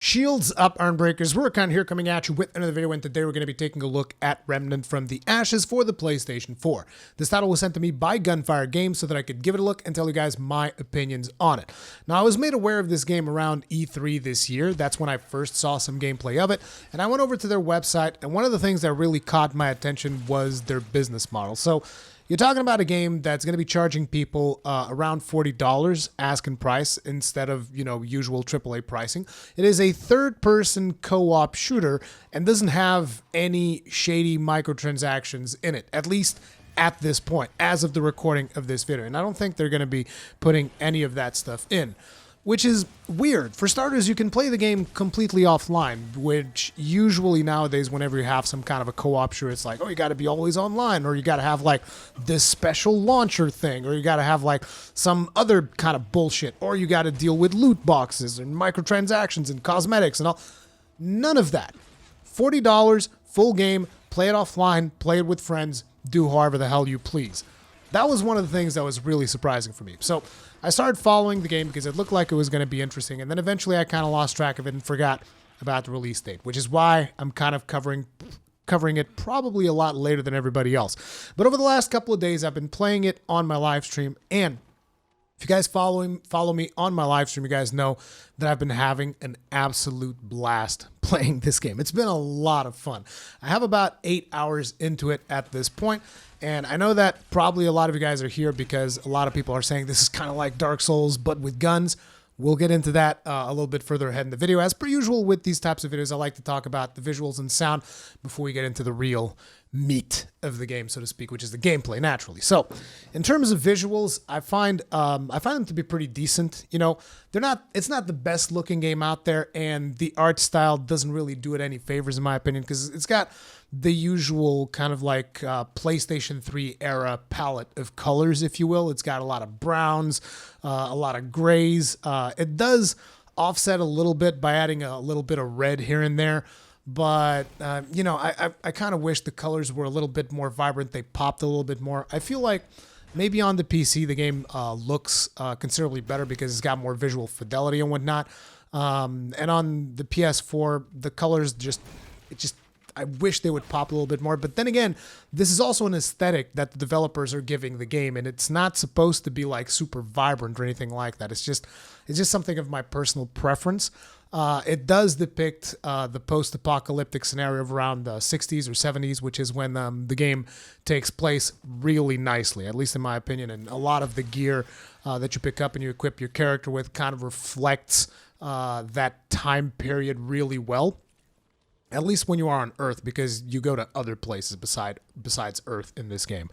Shields up, Armbreakers. We're kind of here coming at you with another video, and today we're going to be taking a look at Remnant from the Ashes for the PlayStation 4. This title was sent to me by Gunfire Games so that I could give it a look and tell you guys my opinions on it. Now, I was made aware of this game around E3 this year. That's when I first saw some gameplay of it, and I went over to their website, and one of the things that really caught my attention was their business model. So, you're talking about a game that's going to be charging people around $40 asking price instead of, usual AAA pricing. It is a third-person co-op shooter and doesn't have any shady microtransactions in it, at least at this point, as of the recording of this video. And I don't think they're going to be putting any of that stuff in, which is weird. For starters, you can play the game completely offline, which usually nowadays, whenever you have some kind of a co-op shooter, it's like, oh, you got to be always online, or you got to have like this special launcher thing, or you got to have like some other kind of bullshit, or you got to deal with loot boxes and microtransactions and cosmetics and all. None of that. $40, full game, play it offline, play it with friends, do however the hell you please. That was one of the things that was really surprising for me. So I started following the game because it looked like it was going to be interesting, and then eventually I kind of lost track of it and forgot about the release date, which is why I'm kind of covering it probably a lot later than everybody else. But over the last couple of days, I've been playing it on my live stream, and if you guys follow me on my live stream, you guys know that I've been having an absolute blast playing this game. It's been a lot of fun. I have about 8 hours into it at this point, and I know that probably a lot of you guys are here because a lot of people are saying this is kind of like Dark Souls, but with guns. We'll get into that a little bit further ahead in the video. As per usual with these types of videos, I like to talk about the visuals and sound before we get into the real meat of the game, so to speak, which is the gameplay, naturally. So, in terms of visuals, I find them to be pretty decent. It's not the best looking game out there, and the art style doesn't really do it any favors, in my opinion, because it's got the usual kind of like PlayStation 3 era palette of colors, if you will. It's got a lot of browns, a lot of grays. It does offset a little bit by adding a little bit of red here and there. But, I kind of wish the colors were a little bit more vibrant. They popped a little bit more. I feel like maybe on the PC, the game looks considerably better because it's got more visual fidelity and whatnot. And on the PS4, the colors I wish they would pop a little bit more. But then again, this is also an aesthetic that the developers are giving the game, and it's not supposed to be like super vibrant or anything like that. It's just something of my personal preference. It does depict the post-apocalyptic scenario of around the 60s or 70s, which is when the game takes place really nicely, at least in my opinion. And a lot of the gear that you pick up and you equip your character with kind of reflects that time period really well. At least when you are on Earth, because you go to other places besides Earth in this game.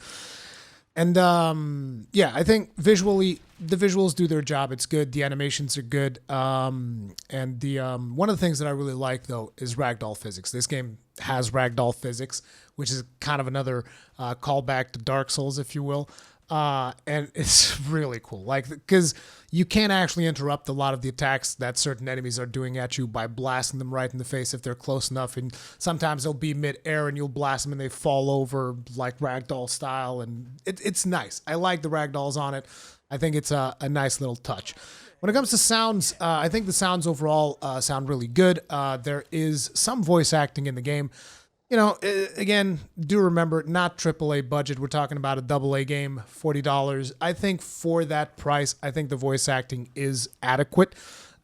And I think visually, the visuals do their job. It's good. The animations are good. And the one of the things that I really like, though, is ragdoll physics. This game has ragdoll physics, which is kind of another callback to Dark Souls, if you will. And it's really cool, because you can't actually interrupt a lot of the attacks that certain enemies are doing at you by blasting them right in the face if they're close enough. And sometimes they'll be mid-air and you'll blast them and they fall over like ragdoll style. And it's nice. I like the ragdolls on it. I think it's a nice little touch. When it comes to sounds, I think the sounds overall sound really good. There is some voice acting in the game. Again, do remember, not AAA budget. We're talking about a AA game, $40. I think for that price, I think the voice acting is adequate.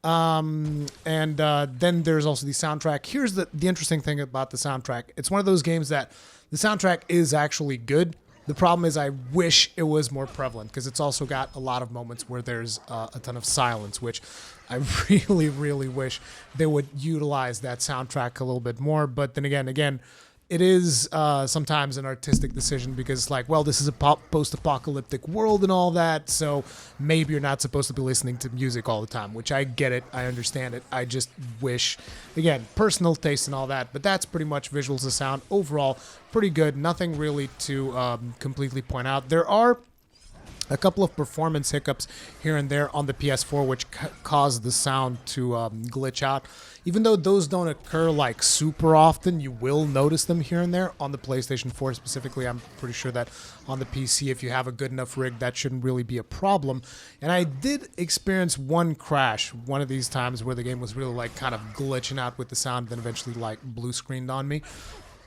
And then there's also the soundtrack. Here's the interesting thing about the soundtrack. It's one of those games that the soundtrack is actually good. The problem is I wish it was more prevalent because it's also got a lot of moments where there's a ton of silence, which I really, really wish they would utilize that soundtrack a little bit more. But then again, it is sometimes an artistic decision because it's like, well, this is a post-apocalyptic world and all that, so maybe you're not supposed to be listening to music all the time, which I get it. I understand it. I just wish, again, personal taste and all that, but that's pretty much visuals and sound. Overall, pretty good. Nothing really to completely point out. There are a couple of performance hiccups here and there on the PS4, which caused the sound to glitch out. Even though those don't occur like super often, you will notice them here and there. On the PlayStation 4 specifically, I'm pretty sure that on the PC, if you have a good enough rig, that shouldn't really be a problem. And I did experience one crash one of these times where the game was really like kind of glitching out with the sound, then eventually like blue screened on me.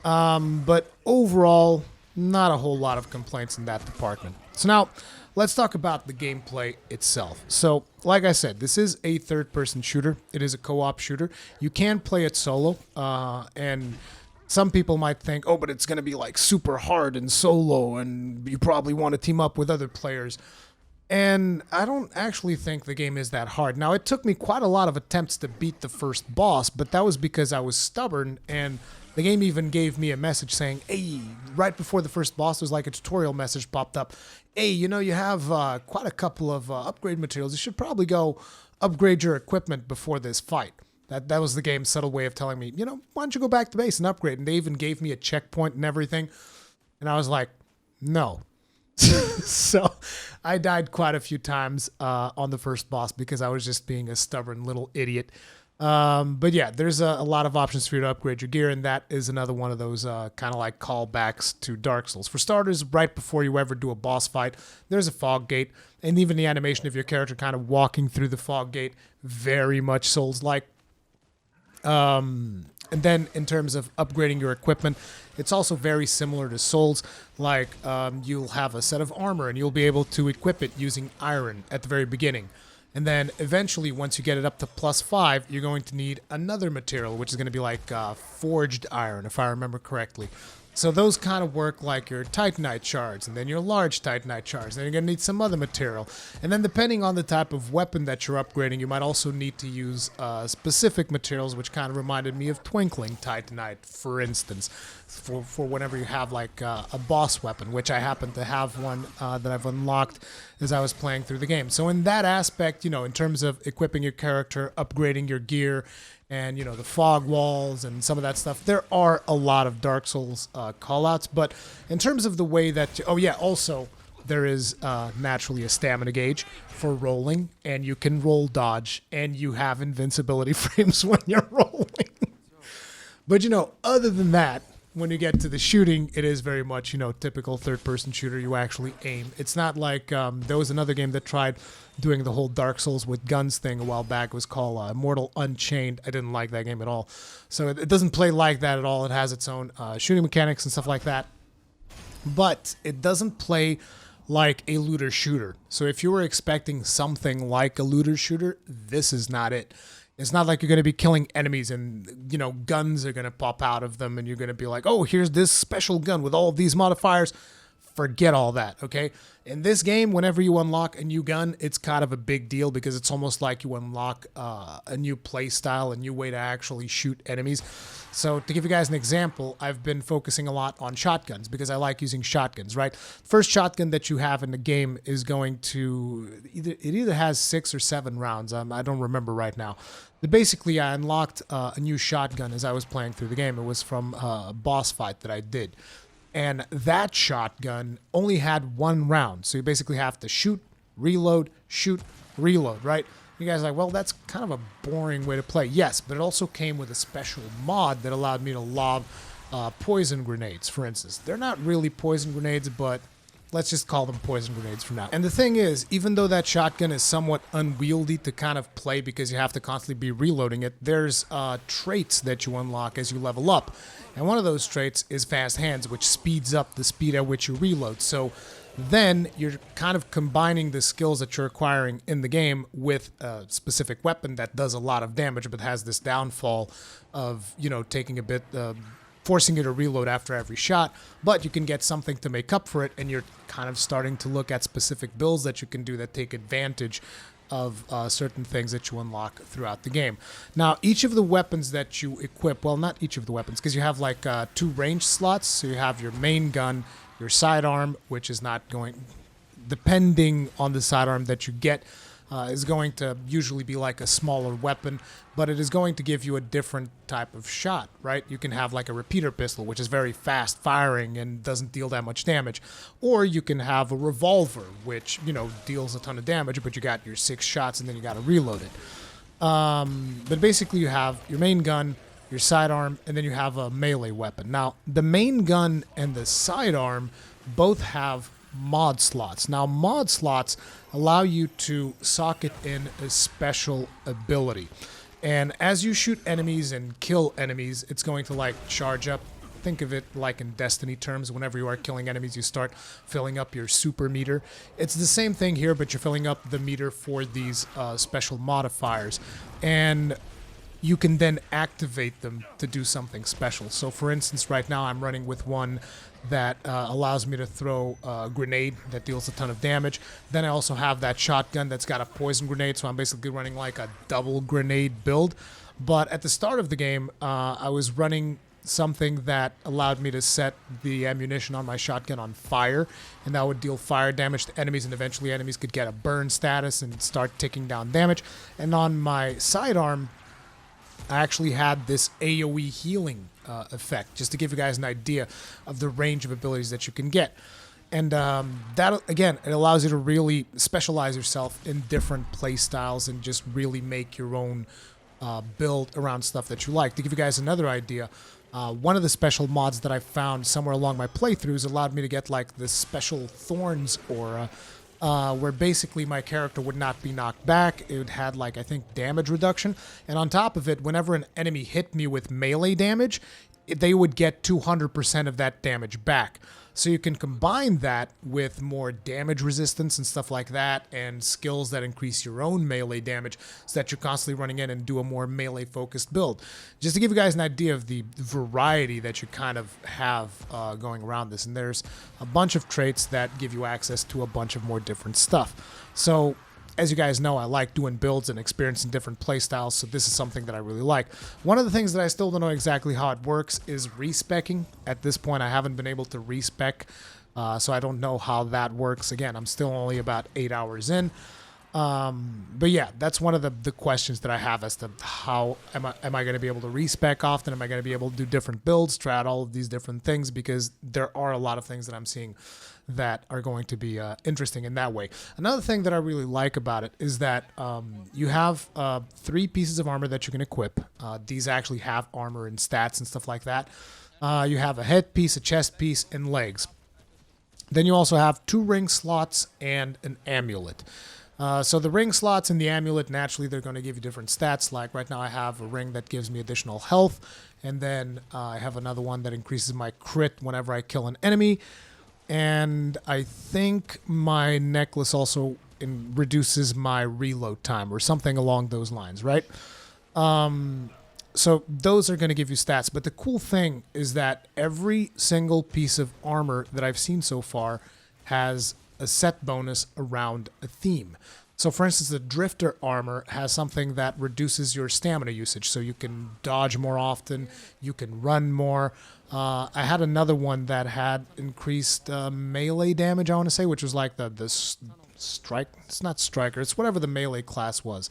But overall, not a whole lot of complaints in that department. So now, let's talk about the gameplay itself. So, like I said, this is a third-person shooter. It is a co-op shooter. You can play it solo, and some people might think, oh, but it's going to be like super hard and solo, and you probably want to team up with other players. And I don't actually think the game is that hard. Now, it took me quite a lot of attempts to beat the first boss, but that was because I was stubborn, and the game even gave me a message saying, hey, right before the first boss, there's like a tutorial message popped up. Hey, you know, you have quite a couple of upgrade materials. You should probably go upgrade your equipment before this fight. That was the game's subtle way of telling me, you know, why don't you go back to base and upgrade? And they even gave me a checkpoint and everything. And I was like, no. So I died quite a few times on the first boss because I was just being a stubborn little idiot. But yeah, there's a lot of options for you to upgrade your gear, and that is another one of those kind of like callbacks to Dark Souls. For starters, right before you ever do a boss fight, there's a fog gate, and even the animation of your character kind of walking through the fog gate, very much Souls-like. And then in terms of upgrading your equipment, it's also very similar to Souls. Like you'll have a set of armor, and you'll be able to equip it using iron at the very beginning. And then eventually, once you get it up to +5, you're going to need another material, which is going to be like forged iron, if I remember correctly. So those kind of work like your Titanite shards, and then your large Titanite shards. Then you're going to need some other material. And then depending on the type of weapon that you're upgrading, you might also need to use specific materials, which kind of reminded me of Twinkling Titanite, for instance, for whenever you have like a boss weapon, which I happen to have one that I've unlocked as I was playing through the game. So in that aspect, you know, in terms of equipping your character, upgrading your gear, and, you know, the fog walls and some of that stuff, there are a lot of Dark Souls callouts. But in terms of the way that... oh, yeah, also, there is naturally a stamina gauge for rolling, and you can roll dodge, and you have invincibility frames when you're rolling. But, you know, other than that, when you get to the shooting, it is very much, you know, typical third-person shooter. You actually aim. It's not like... there was another game that tried doing the whole Dark Souls with guns thing a while back. It was called Immortal Unchained. I didn't like that game at all. So it doesn't play like that at all. It has its own shooting mechanics and stuff like that. But it doesn't play like a looter shooter. So if you were expecting something like a looter shooter, this is not it. It's not like you're going to be killing enemies and, you know, guns are going to pop out of them and you're going to be like, oh, here's this special gun with all of these modifiers. Forget all that, okay? In this game, whenever you unlock a new gun, it's kind of a big deal because it's almost like you unlock a new play style, a new way to actually shoot enemies. So to give you guys an example, I've been focusing a lot on shotguns because I like using shotguns, right? First shotgun that you have in the game is going to... it either has 6 or 7 rounds. I don't remember right now. But basically, I unlocked a new shotgun as I was playing through the game. It was from a boss fight that I did. And that shotgun only had 1 round. So you basically have to shoot, reload, right? You guys are like, well, that's kind of a boring way to play. Yes, but it also came with a special mod that allowed me to lob poison grenades, for instance. They're not really poison grenades, but let's just call them poison grenades for now. And the thing is, even though that shotgun is somewhat unwieldy to kind of play because you have to constantly be reloading it, there's traits that you unlock as you level up. And one of those traits is Fast Hands, which speeds up the speed at which you reload. So then you're kind of combining the skills that you're acquiring in the game with a specific weapon that does a lot of damage but has this downfall of, you know, taking a bit... forcing you to reload after every shot, but you can get something to make up for it, and you're kind of starting to look at specific builds that you can do that take advantage of certain things that you unlock throughout the game. Now, each of the weapons that you equip, well, not each of the weapons, because you have like 2 range slots, so you have your main gun, your sidearm, which is not going, depending on the sidearm that you get, is going to usually be like a smaller weapon, but it is going to give you a different type of shot, right? You can have like a repeater pistol, which is very fast firing and doesn't deal that much damage. Or you can have a revolver, which, you know, deals a ton of damage, but you got your 6 shots and then you got to reload it. But basically you have your main gun, your sidearm, and then you have a melee weapon. Now, the main gun and the sidearm both have mod slots. Now, mod slots allow you to socket in a special ability. And as you shoot enemies and kill enemies, it's going to like charge up. Think of it like in Destiny terms. Whenever you are killing enemies, you start filling up your super meter. It's the same thing here, but you're filling up the meter for these special modifiers. And you can then activate them to do something special. So for instance, right now I'm running with one that allows me to throw a grenade that deals a ton of damage. Then I also have that shotgun that's got a poison grenade, so I'm basically running like a double grenade build. But at the start of the game, I was running something that allowed me to set the ammunition on my shotgun on fire, and that would deal fire damage to enemies, and eventually enemies could get a burn status and start ticking down damage. And on my sidearm, I actually had this AoE healing effect, just to give you guys an idea of the range of abilities that you can get. And that, again, it allows you to really specialize yourself in different play styles and just really make your own build around stuff that you like. To give you guys another idea, one of the special mods that I found somewhere along my playthroughs allowed me to get like this special Thorns aura, where basically my character would not be knocked back. It had like, I think, damage reduction. And on top of it, whenever an enemy hit me with melee damage, they would get 200% of that damage back. So you can combine that with more damage resistance and stuff like that, and skills that increase your own melee damage, so that you're constantly running in and do a more melee focused build. Just to give you guys an idea of the variety that you kind of have going around this. And there's a bunch of traits that give you access to a bunch of more different stuff. So as you guys know, I like doing builds and experiencing different playstyles, so this is something that I really like. One of the things that I still don't know exactly how it works is respecking. At this point, I haven't been able to respec, so I don't know how that works. Again, I'm still only about 8 hours in. But yeah, that's one of the questions that I have as to how am I going to be able to respec often? Am I going to be able to do different builds, try out all of these different things? Because there are a lot of things that I'm seeing that are going to be interesting in that way. Another thing that I really like about it is that you have 3 pieces of armor that you can equip. These actually have armor and stats and stuff like that. You have a head piece, a chest piece, and legs. Then you also have 2 ring slots and an amulet. So the ring slots and the amulet, naturally, they're going to give you different stats. Like right now I have a ring that gives me additional health, and then I have another one that increases my crit whenever I kill an enemy. And I think my necklace also reduces my reload time or something along those lines, right? So those are going to give you stats. But the cool thing is that every single piece of armor that I've seen so far has a set bonus around a theme. So for instance, the Drifter armor has something that reduces your stamina usage, so you can dodge more often, you can run more. I had another one that had increased melee damage, I want to say, which was like the strike. It's not striker, it's whatever the melee class was.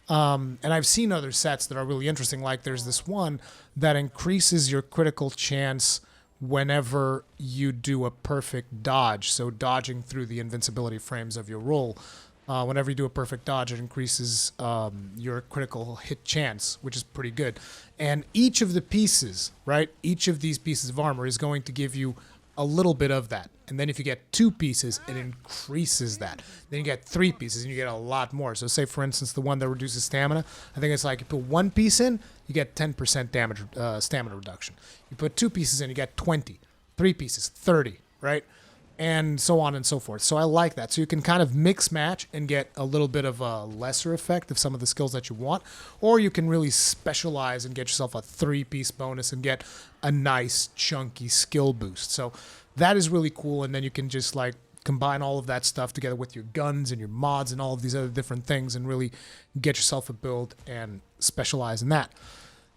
And I've seen other sets that are really interesting, like there's this one that increases your critical chance whenever you do a perfect dodge, so dodging through the invincibility frames of your roll. Whenever you do a perfect dodge, it increases your critical hit chance, which is pretty good. And each of the pieces, right, each of these pieces of armor is going to give you a little bit of that. And then if you get 2 pieces, it increases that. Then you get 3 pieces, and you get a lot more. So say, for instance, the one that reduces stamina, I think it's like you put 1 piece in, you get 10% damage stamina reduction. You put 2 pieces in, you get 20. 3 pieces, 30, right? And so on and so forth. So I like that. So you can kind of mix match and get a little bit of a lesser effect of some of the skills that you want, or you can really specialize and get yourself a 3-piece bonus and get a nice chunky skill boost. So that is really cool. And then you can just like combine all of that stuff together with your guns and your mods and all of these other different things and really get yourself a build and specialize in that.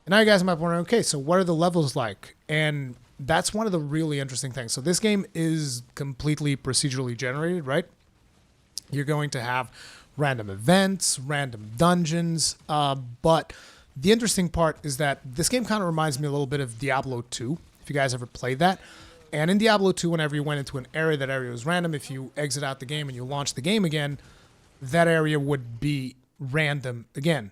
And now you guys might be wondering, okay, so what are the levels like? And that's one of the really interesting things. So this game is completely procedurally generated, right? You're going to have random events, random dungeons. But the interesting part is that this game kind of reminds me a little bit of Diablo 2, if you guys ever played that. And in Diablo 2, whenever you went into an area, that area was random. If you exit out the game and you launch the game again, that area would be random again.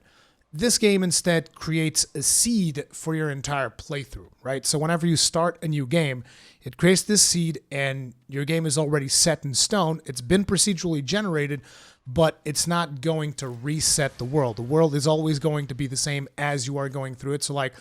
This game instead creates a seed for your entire playthrough, right? So whenever you start a new game, it creates this seed and your game is already set in stone. It's been procedurally generated, but it's not going to reset the world. The world is always going to be the same as you are going through it. So like,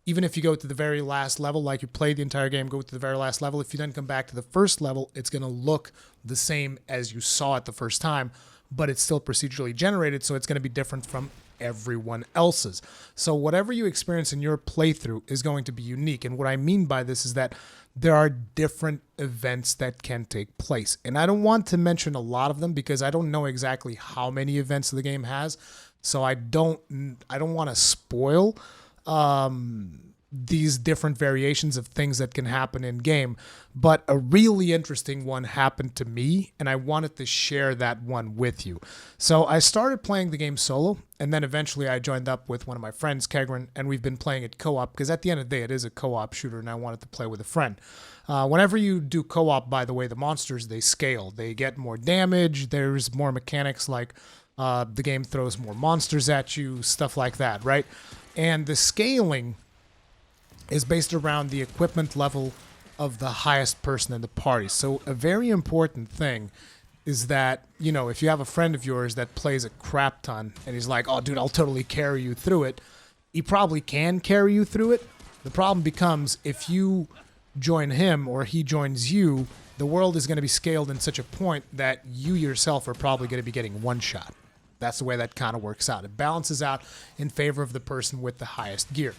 even if you go to the very last level, like you play the entire game, go to the very last level, if you then come back to the first level, it's going to look the same as you saw it the first time, but it's still procedurally generated, so it's going to be different from everyone else's. So whatever you experience in your playthrough is going to be unique. And what I mean by this is that there are different events that can take place. And I don't want to mention a lot of them because I don't know exactly how many events the game has. So I don't want to spoil these different variations of things that can happen in game, but a really interesting one happened to me and I wanted to share that one with you. So I started playing the game solo, and then eventually I joined up with one of my friends, Kegrin, and we've been playing it co-op because at the end of the day it is a co-op shooter and I wanted to play with a friend. Whenever you do co-op, by the way, the monsters, they scale. They get more damage, there's more mechanics like the game throws more monsters at you, stuff like that, right? And the scaling is based around the equipment level of the highest person in the party. So a very important thing is that, you know, if you have a friend of yours that plays a crap ton and he's like, oh, dude, I'll totally carry you through it, he probably can carry you through it. The problem becomes if you join him or he joins you, the world is going to be scaled in such a point that you yourself are probably going to be getting one shot. That's the way that kind of works out. It balances out in favor of the person with the highest gear.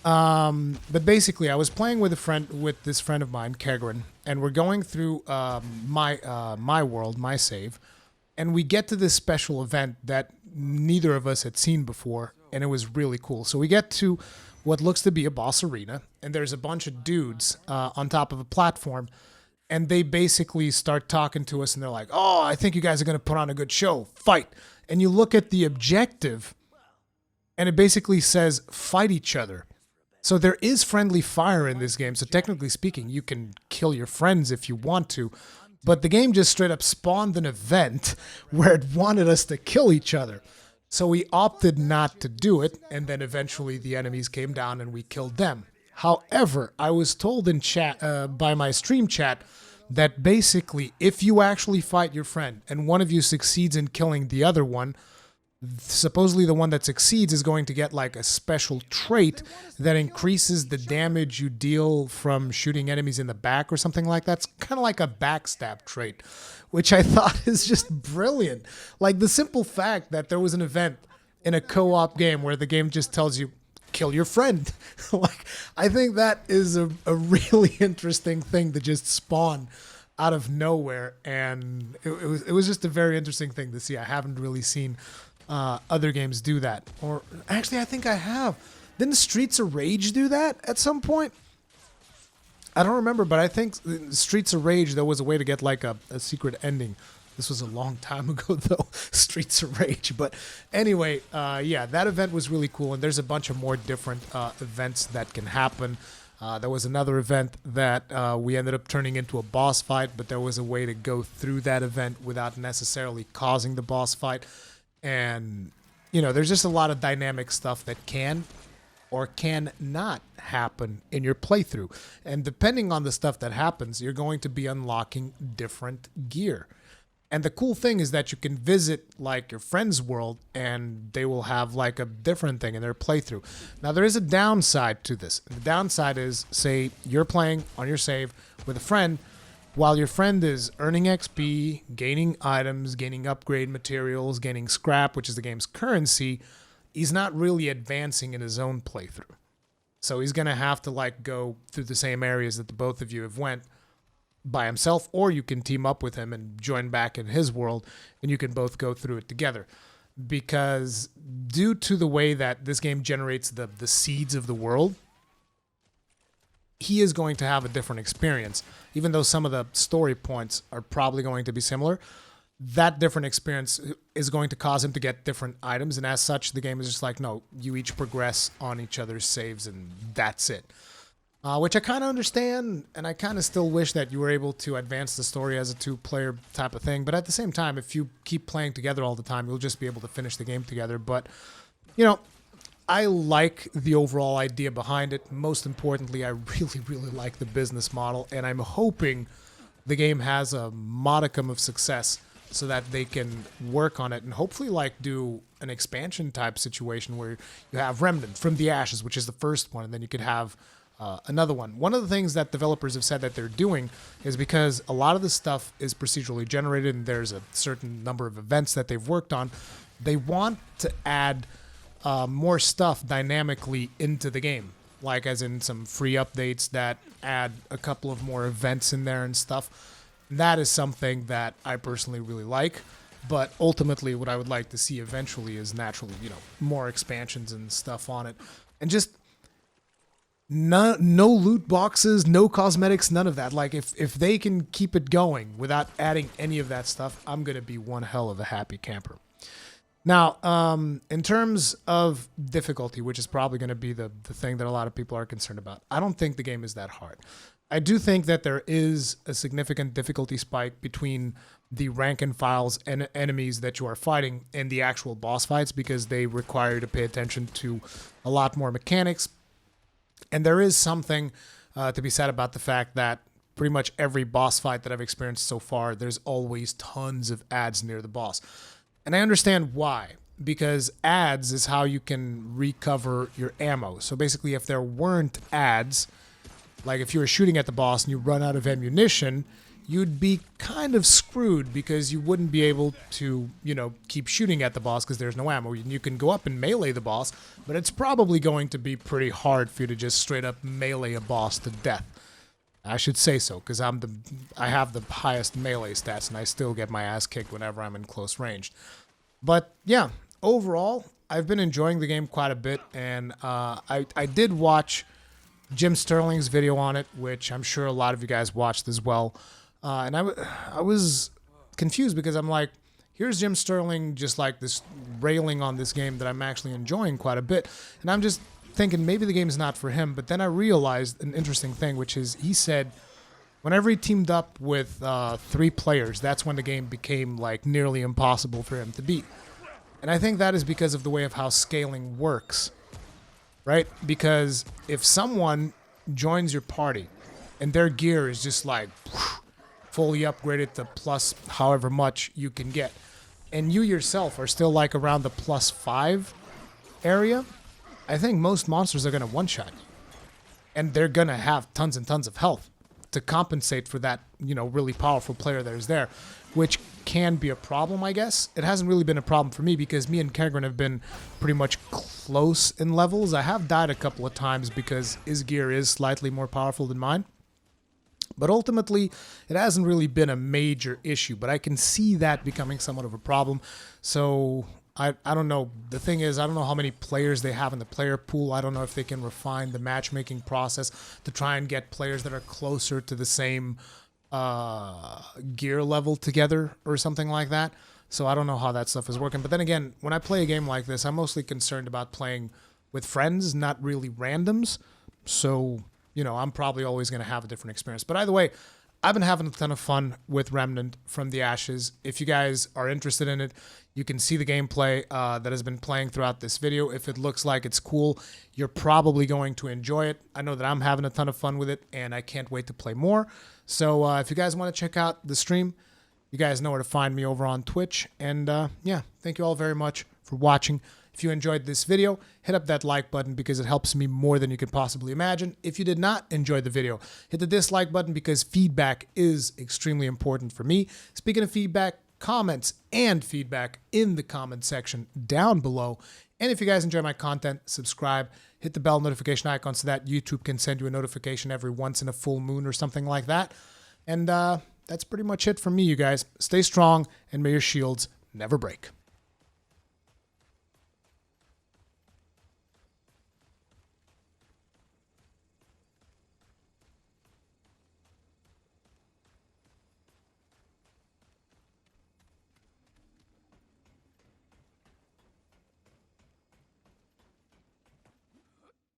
But basically, I was playing with this friend of mine, Kegrin, and we're going through my world, my save, and we get to this special event that neither of us had seen before, and it was really cool. So we get to what looks to be a boss arena, and there's a bunch of dudes on top of a platform, and they basically start talking to us, and they're like, "Oh, I think you guys are going to put on a good show. Fight!" And you look at the objective, and it basically says, "Fight each other." So there is friendly fire in this game, so technically speaking, you can kill your friends if you want to, but the game just straight up spawned an event where it wanted us to kill each other. So we opted not to do it, and then eventually the enemies came down and we killed them. However, I was told in chat by my stream chat that basically if you actually fight your friend and one of you succeeds in killing the other one, supposedly the one that succeeds is going to get like a special trait that increases the damage you deal from shooting enemies in the back or something like that. It's kind of like a backstab trait, which I thought is just brilliant. Like the simple fact that there was an event in a co-op game where the game just tells you, kill your friend. Like, I think that is a really interesting thing to just spawn out of nowhere. And it was just a very interesting thing to see. I haven't really seen other games do that. Or actually, I think I have. Didn't Streets of Rage do that at some point? I don't remember, but I think Streets of Rage, there was a way to get like a secret ending. This was a long time ago, though, Streets of Rage. But anyway, yeah, that event was really cool, and there's a bunch of more different events that can happen. There was another event that we ended up turning into a boss fight, but there was a way to go through that event without necessarily causing the boss fight. And, you know, there's just a lot of dynamic stuff that can or cannot happen in your playthrough. And depending on the stuff that happens, you're going to be unlocking different gear. And the cool thing is that you can visit like your friend's world and they will have like a different thing in their playthrough. Now there is a downside to this. The downside is, say you're playing on your save with a friend while your friend is earning XP, gaining items, gaining upgrade materials, gaining scrap, which is the game's currency. He's not really advancing in his own playthrough. So he's going to have to like go through the same areas that the both of you have went by himself, or you can team up with him and join back in his world and you can both go through it together. Because due to the way that this game generates the seeds of the world, he is going to have a different experience. Even though some of the story points are probably going to be similar, that different experience is going to cause him to get different items. And as such, the game is just like, no, you each progress on each other's saves and that's it. Which I kind of understand, and I kind of still wish that you were able to advance the story as a two-player type of thing. But at the same time, if you keep playing together all the time, you'll just be able to finish the game together. But, you know, I like the overall idea behind it. Most importantly, I really, really like the business model, and I'm hoping the game has a modicum of success so that they can work on it and hopefully like do an expansion type situation where you have Remnant From the Ashes, which is the first one, and then you could have another one. One of the things that developers have said that they're doing is because a lot of the stuff is procedurally generated and there's a certain number of events that they've worked on, they want to add more stuff dynamically into the game, like as in some free updates that add a couple of more events in there and stuff. That is something that I personally really like, but ultimately what I would like to see eventually is naturally, you know, more expansions and stuff on it, and just no loot boxes, no cosmetics, none of that. Like if they can keep it going without adding any of that stuff, I'm gonna be one hell of a happy camper. Now, in terms of difficulty, which is probably going to be the thing that a lot of people are concerned about, I don't think the game is that hard. I do think that there is a significant difficulty spike between the rank and files and enemies that you are fighting and the actual boss fights, because they require you to pay attention to a lot more mechanics. And there is something to be said about the fact that pretty much every boss fight that I've experienced so far, there's always tons of ads near the boss. And I understand why, because ads is how you can recover your ammo. So basically, if there weren't ads, like if you were shooting at the boss and you run out of ammunition, you'd be kind of screwed because you wouldn't be able to, you know, keep shooting at the boss because there's no ammo. You can go up and melee the boss, but it's probably going to be pretty hard for you to just straight up melee a boss to death. I should say so, because I have the highest melee stats and I still get my ass kicked whenever I'm in close range. But yeah, overall, I've been enjoying the game quite a bit, and I did watch Jim Sterling's video on it, which I'm sure a lot of you guys watched as well. And I was confused because I'm like, here's Jim Sterling just like this railing on this game that I'm actually enjoying quite a bit. And I'm just thinking maybe the game's not for him. But then I realized an interesting thing, which is he said whenever he teamed up with 3 players, that's when the game became like nearly impossible for him to beat. And I think that is because of the way of how scaling works, right? Because if someone joins your party and their gear is just like fully upgraded to plus however much you can get, and you yourself are still like around the +5 area, I think most monsters are going to one-shot you. And they're going to have tons and tons of health to compensate for that, you know, really powerful player that is there, which can be a problem, I guess. It hasn't really been a problem for me because me and Kegren have been pretty much close in levels. I have died a couple of times because his gear is slightly more powerful than mine. But ultimately, it hasn't really been a major issue, but I can see that becoming somewhat of a problem. So I don't know. The thing is, I don't know how many players they have in the player pool. I don't know if they can refine the matchmaking process to try and get players that are closer to the same gear level together or something like that. So I don't know how that stuff is working. But then again, when I play a game like this, I'm mostly concerned about playing with friends, not really randoms. So, you know, I'm probably always going to have a different experience. But either way, I've been having a ton of fun with Remnant From the Ashes. If you guys are interested in it, you can see the gameplay that has been playing throughout this video. If it looks like it's cool, you're probably going to enjoy it. I know that I'm having a ton of fun with it, and I can't wait to play more. So if you guys want to check out the stream, you guys know where to find me over on Twitch. And yeah, thank you all very much for watching. If you enjoyed this video, hit up that like button because it helps me more than you could possibly imagine. If you did not enjoy the video, hit the dislike button because feedback is extremely important for me. Speaking of feedback, comments and feedback in the comment section down below. And if you guys enjoy my content, subscribe, hit the bell notification icon so that YouTube can send you a notification every once in a full moon or something like that. And that's pretty much it from me, you guys. Stay strong and may your shields never break.